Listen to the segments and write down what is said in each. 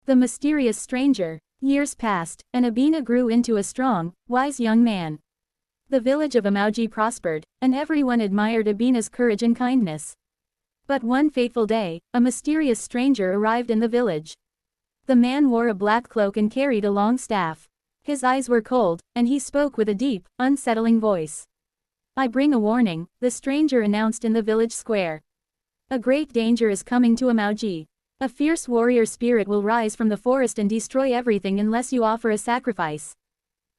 The mysterious stranger. Years passed, and Abina grew into a strong, wise young man. The village of Amauji prospered, and everyone admired Abina's courage and kindness. But one fateful day, a mysterious stranger arrived in the village. The man wore a black cloak and carried a long staff. His eyes were cold, and he spoke with a deep, unsettling voice. "I bring a warning," the stranger announced in the village square. "A great danger is coming to Amauji. A fierce warrior spirit will rise from the forest and destroy everything unless you offer a sacrifice."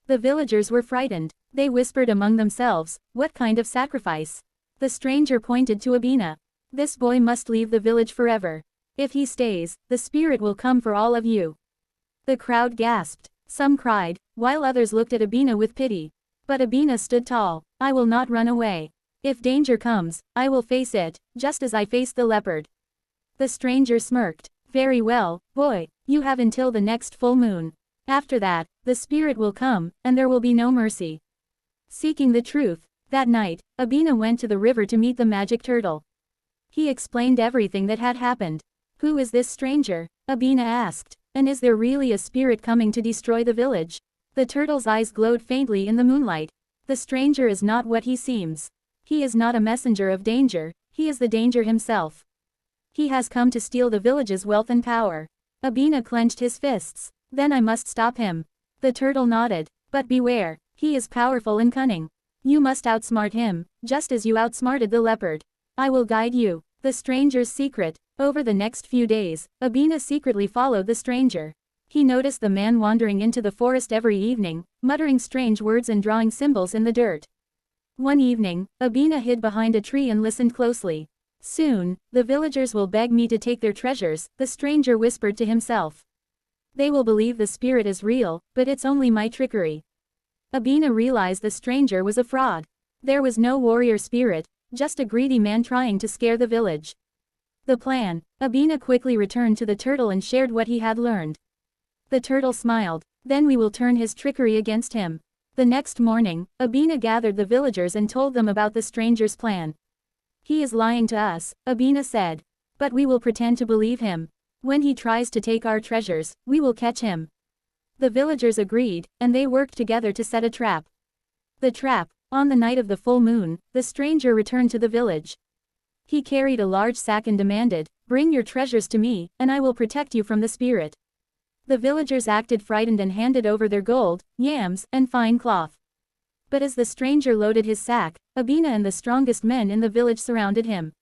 The villagers were frightened. They whispered among themselves, "What kind of sacrifice?" The stranger pointed to Abina. "This boy must leave the village forever. If he stays, the spirit will come for all of you." The crowd gasped. Some cried, while others looked at Abina with pity. But Abina stood tall. "I will not run away. If danger comes, I will face it, just as I faced the leopard." The stranger smirked. "Very well, boy, you have until the next full moon. After that, the spirit will come, and there will be no mercy." Seeking the truth, that night, Abina went to the river to meet the magic turtle. He explained everything that had happened. "Who is this stranger?" Abina asked. "And is there really a spirit coming to destroy the village?" The turtle's eyes glowed faintly in the moonlight. "The stranger is not what he seems. He is not a messenger of danger, he is the danger himself. He has come to steal the village's wealth and power." Abina clenched his fists. "Then I must stop him." The turtle nodded. "But beware, he is powerful and cunning. You must outsmart him, just as you outsmarted the leopard. I will guide you." The stranger's secret. Over the next few days, Abina secretly followed the stranger. He noticed the man wandering into the forest every evening, muttering strange words and drawing symbols in the dirt. One evening, Abina hid behind a tree and listened closely. "Soon, the villagers will beg me to take their treasures," the stranger whispered to himself. "They will believe the spirit is real, but it's only my trickery." Abina realized the stranger was a fraud. There was no warrior spirit, just a greedy man trying to scare the village. The plan. Abina quickly returned to the turtle and shared what he had learned. The turtle smiled. "Then we will turn his trickery against him." The next morning, Abina gathered the villagers and told them about the stranger's plan. "He is lying to us," Abina said. "But we will pretend to believe him. When he tries to take our treasures, we will catch him." The villagers agreed, and they worked together to set a trap. The trap. On the night of the full moon, the stranger returned to the village. He carried a large sack and demanded, "Bring your treasures to me, and I will protect you from the spirit." The villagers acted frightened and handed over their gold, yams, and fine cloth. But as the stranger loaded his sack, Abina and the strongest men in the village surrounded him.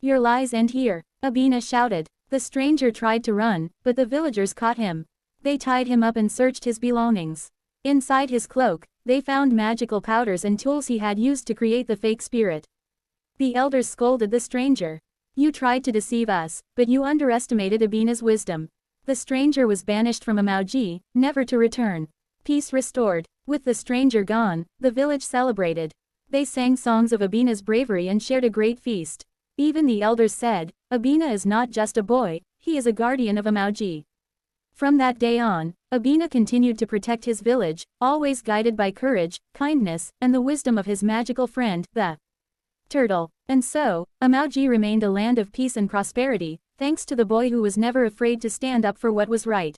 "Your lies end here," Abina shouted. The stranger tried to run, but the villagers caught him. They tied him up and searched his belongings. Inside his cloak, they found magical powders and tools he had used to create the fake spirit. The elders scolded the stranger. "You tried to deceive us, but you underestimated Abina's wisdom." The stranger was banished from Amauji, never to return. Peace restored. With the stranger gone, the village celebrated. They sang songs of Abina's bravery and shared a great feast. Even the elders said, "Abina is not just a boy, he is a guardian of Amauji." From that day on, Abina continued to protect his village, always guided by courage, kindness, and the wisdom of his magical friend, the turtle. And so, Amauji remained a land of peace and prosperity, thanks to the boy who was never afraid to stand up for what was right.